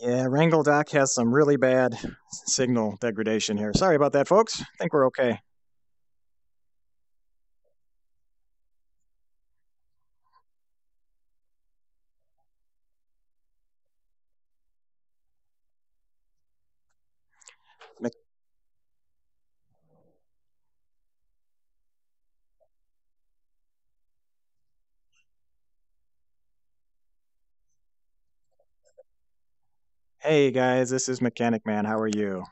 Yeah, Wrangle Dock has some really bad signal degradation here. Sorry about that, folks. I think we're okay. Hey guys, this is MechanicMan. How are you?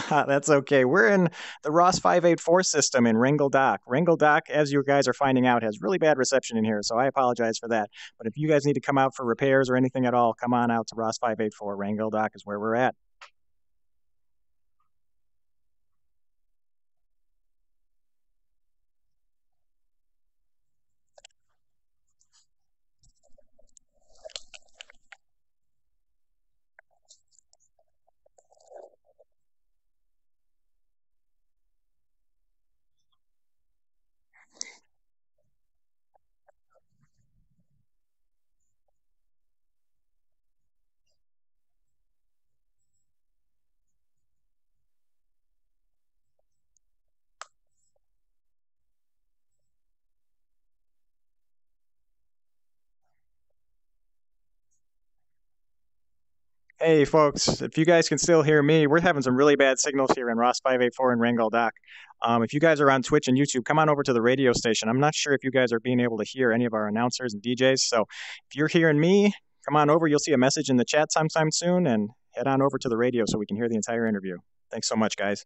That's okay. We're in the Ross 584 system in Wrangle Dock. Wrangle Dock, as you guys are finding out, has really bad reception in here, so I apologize for that. But if you guys need to come out for repairs or anything at all, come on out to Ross 584. Wrangle Dock is where we're at. Hey, folks, if you guys can still hear me, we're having some really bad signals here in Ross 584 and Wrangle Dock. If you guys are on Twitch and YouTube, come on over to the radio station. I'm not sure if you guys are being able to hear any of our announcers and DJs. So if you're hearing me, come on over. You'll see a message in the chat sometime soon and head on over to the radio so we can hear the entire interview. Thanks so much, guys.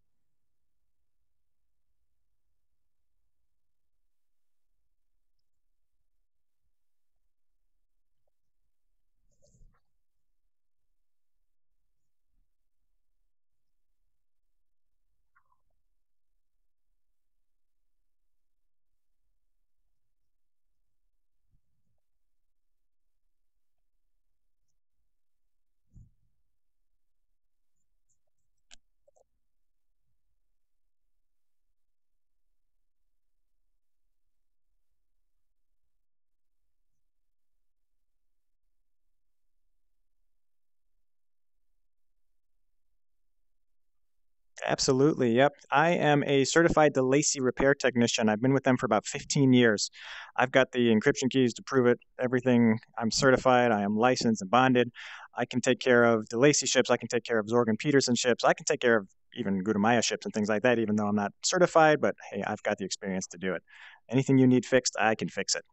Absolutely. Yep. I am a certified DeLacy repair technician. I've been with them for about 15 years. I've got the encryption keys to prove it. Everything. I'm certified. I am licensed and bonded. I can take care of DeLacy ships. I can take care of Zorg and Peterson ships. I can take care of even Gudemaya ships and things like that, even though I'm not certified. But hey, I've got the experience to do it. Anything you need fixed, I can fix it.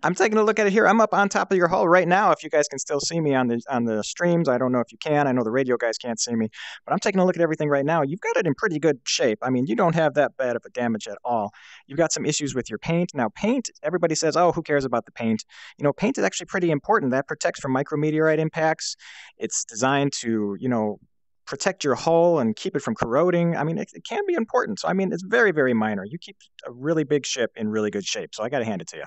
I'm taking a look at it here. I'm up on top of your hull right now. If you guys can still see me on the streams, I don't know if you can. I know the radio guys can't see me, but I'm taking a look at everything right now. You've got it in pretty good shape. I mean, you don't have that bad of a damage at all. You've got some issues with your paint. Now, paint, everybody says, oh, who cares about the paint? You know, paint is actually pretty important. That protects from micrometeorite impacts. It's designed to, protect your hull and keep it from corroding. I mean, it can be important. So, I mean, it's very, very minor. You keep a really big ship in really good shape. So I got to hand it to you.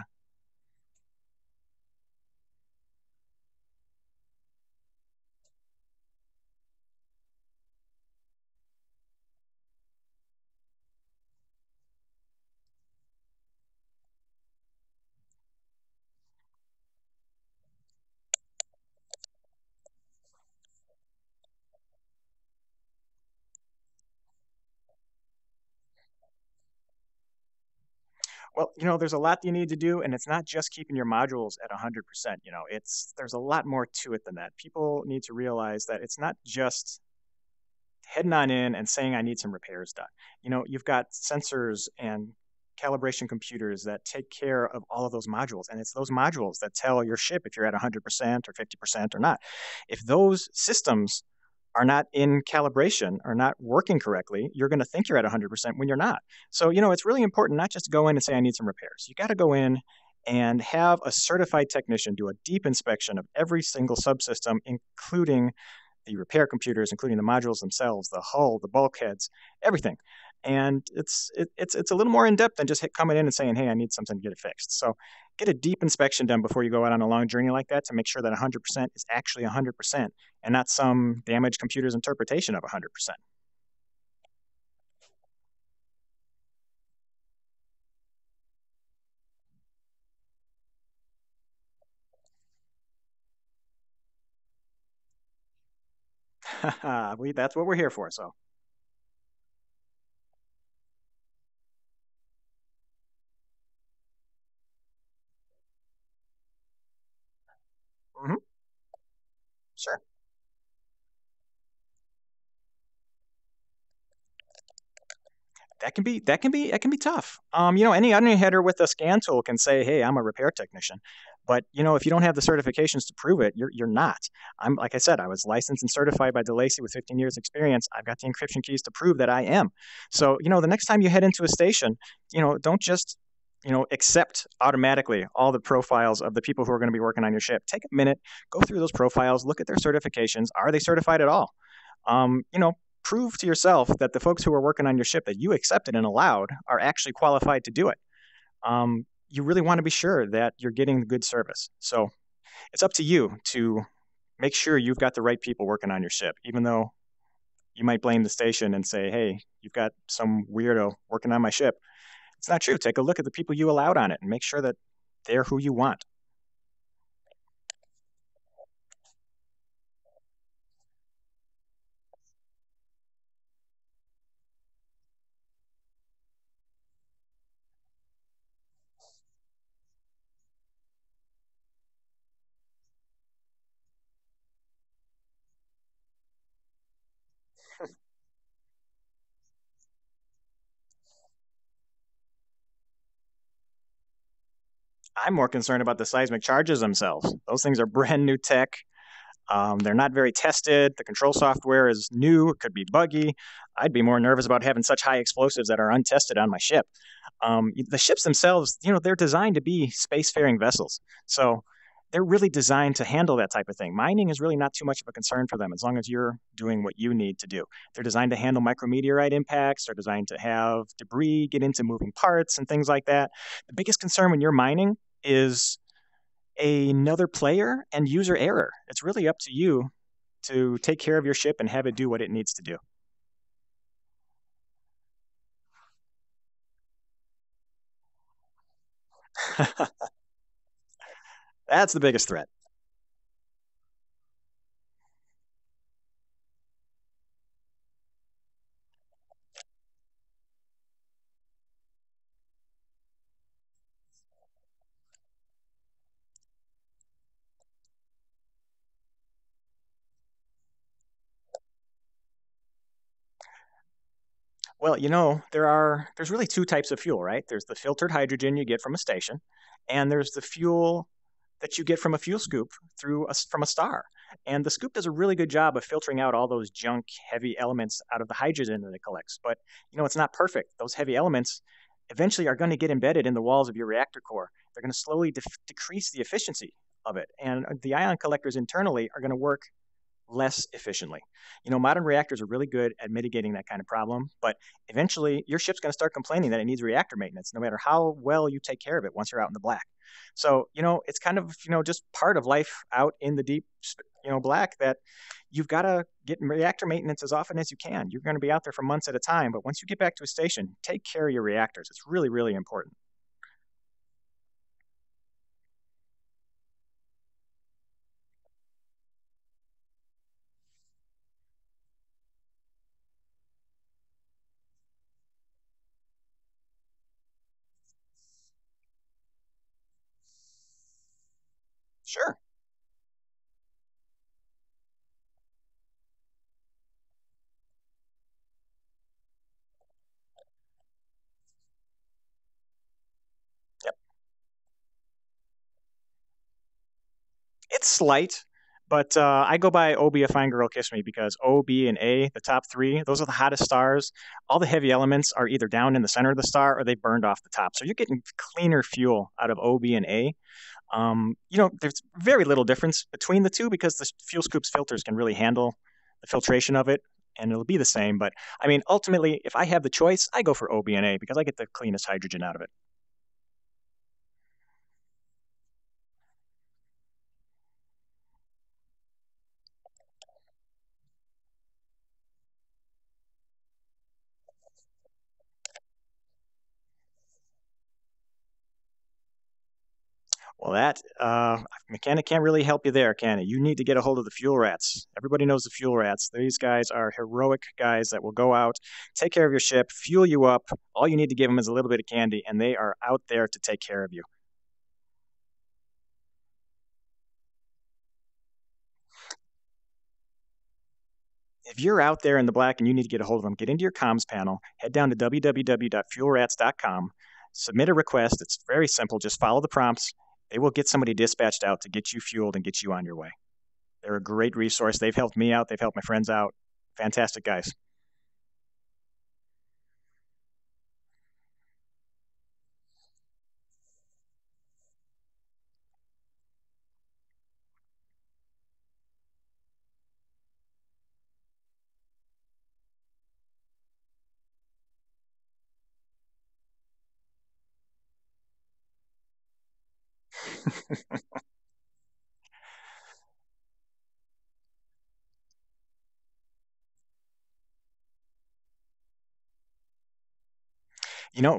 Well, there's a lot you need to do, and it's not just keeping your modules at 100%. There's a lot more to it than that. People need to realize that it's not just heading on in and saying I need some repairs done. You've got sensors and calibration computers that take care of all of those modules, and it's those modules that tell your ship if you're at 100% or 50% or not. If those systems are not in calibration or not working correctly, you're going to think you're at 100% when you're not. So, it's really important not just to go in and say, I need some repairs. You got to go in and have a certified technician do a deep inspection of every single subsystem, including the repair computers, including the modules themselves, the hull, the bulkheads, everything. And it's a little more in depth than just coming in and saying, "Hey, I need something to get it fixed." So get a deep inspection done before you go out on a long journey like that to make sure that 100% is actually 100% and not some damaged computer's interpretation of 100%. That's what we're here for. So, mhm, sure. That can be tough. Any onion header with a scan tool can say, "Hey, I'm a repair technician," but if you don't have the certifications to prove it, you're not. I'm like I said, I was licensed and certified by DeLacy with 15 years experience. I've got the encryption keys to prove that I am. So the next time you head into a station, don't just accept automatically all the profiles of the people who are going to be working on your ship. Take a minute, go through those profiles, look at their certifications. Are they certified at all? Um, you know, Prove to yourself that the folks who are working on your ship that you accepted and allowed are actually qualified to do it. You really want to be sure that you're getting good service. So it's up to you to make sure you've got the right people working on your ship, even though you might blame the station and say, "Hey, you've got some weirdo working on my ship." It's not true. Take a look at the people you allowed on it and make sure that they're who you want. I'm more concerned about the seismic charges themselves. Those things are brand new tech. They're not very tested. The control software is new. It could be buggy. I'd be more nervous about having such high explosives that are untested on my ship. The ships themselves, they're designed to be spacefaring vessels. So they're really designed to handle that type of thing. Mining is really not too much of a concern for them as long as you're doing what you need to do. They're designed to handle micrometeorite impacts. They're designed to have debris get into moving parts and things like that. The biggest concern when you're mining is another player and user error. It's really up to you to take care of your ship and have it do what it needs to do. That's the biggest threat. Well, there's really two types of fuel, right? There's the filtered hydrogen you get from a station, and there's the fuel that you get from a fuel scoop from a star. And the scoop does a really good job of filtering out all those junk heavy elements out of the hydrogen that it collects. But it's not perfect. Those heavy elements eventually are going to get embedded in the walls of your reactor core. They're going to slowly decrease the efficiency of it. And the ion collectors internally are going to work less efficiently. Modern reactors are really good at mitigating that kind of problem, but eventually your ship's going to start complaining that it needs reactor maintenance, no matter how well you take care of it once you're out in the black. So, it's kind of, just part of life out in the deep, black that you've got to get reactor maintenance as often as you can. You're going to be out there for months at a time, but once you get back to a station, take care of your reactors. It's really, really important. Sure. Yep. It's slight. But I go by O Be a Fine Girl Kiss Me because O, B, and A, the top three, those are the hottest stars. All the heavy elements are either down in the center of the star or they burned off the top. So you're getting cleaner fuel out of O, B, and A. There's very little difference between the two because the fuel scoops filters can really handle the filtration of it and it'll be the same. But I mean, ultimately, if I have the choice, I go for O, B, and A because I get the cleanest hydrogen out of it. Well, that mechanic can't really help you there, can it? You need to get a hold of the fuel rats. Everybody knows the fuel rats. These guys are heroic guys that will go out, take care of your ship, fuel you up. All you need to give them is a little bit of candy, and they are out there to take care of you. If you're out there in the black and you need to get a hold of them, get into your comms panel, head down to www.fuelrats.com, submit a request. It's very simple. Just follow the prompts. They will get somebody dispatched out to get you fueled and get you on your way. They're a great resource. They've helped me out. They've helped my friends out. Fantastic guys.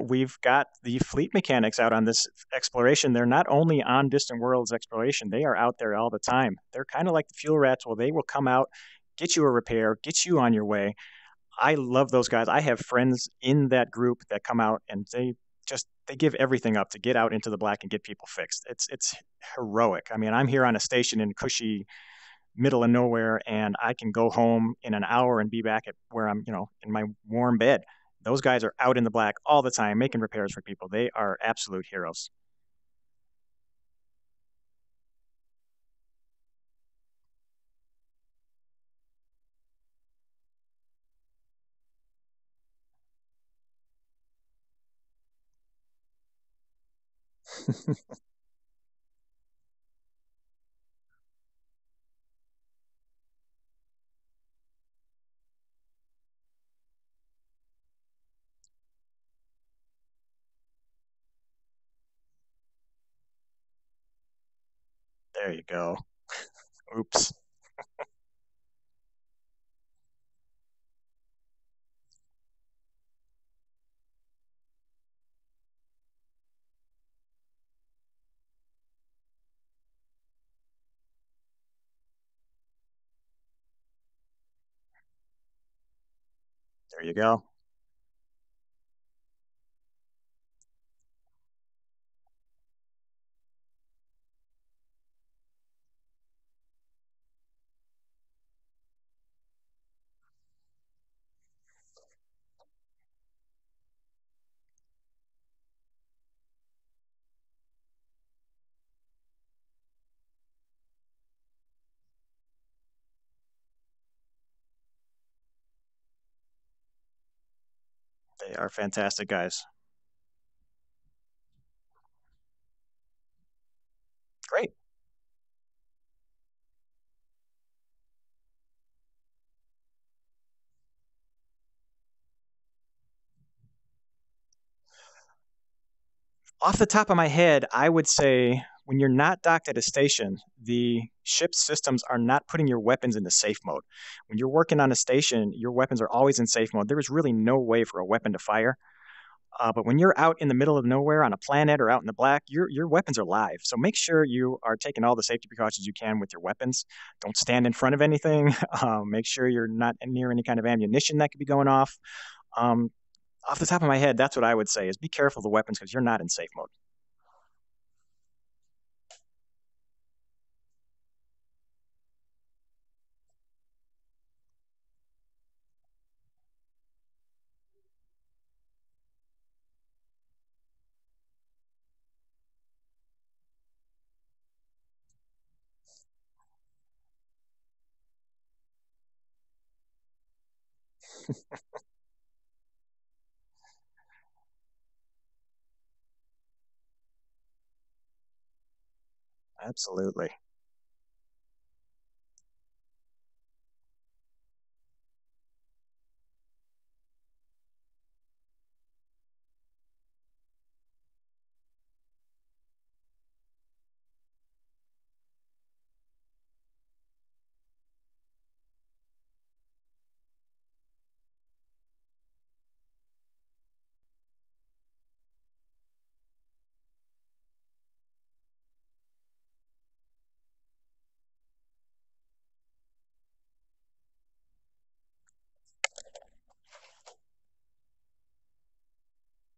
We've got the fleet mechanics out on this exploration. They're not only on distant worlds exploration, they are out there all the time. They're kind of like the fuel rats. Well, they will come out, get you a repair, get you on your way. I love those guys. I have friends in that group that come out and they give everything up to get out into the black and get people fixed. It's heroic. I mean, I'm here on a station in cushy middle of nowhere and I can go home in an hour and be back at where I'm, in my warm bed. Those guys are out in the black all the time making repairs for people. They are absolute heroes. There you go. Oops. There you go. They are fantastic guys. Great. Off the top of my head, I would say when you're not docked at a station, the ship's systems are not putting your weapons into safe mode. When you're working on a station, your weapons are always in safe mode. There is really no way for a weapon to fire. But when you're out in the middle of nowhere on a planet or out in the black, your weapons are live. So make sure you are taking all the safety precautions you can with your weapons. Don't stand in front of anything. Make sure you're not near any kind of ammunition that could be going off. Um, Off the top of my head, that's what I would say: is be careful of the weapons because you're not in safe mode. Absolutely.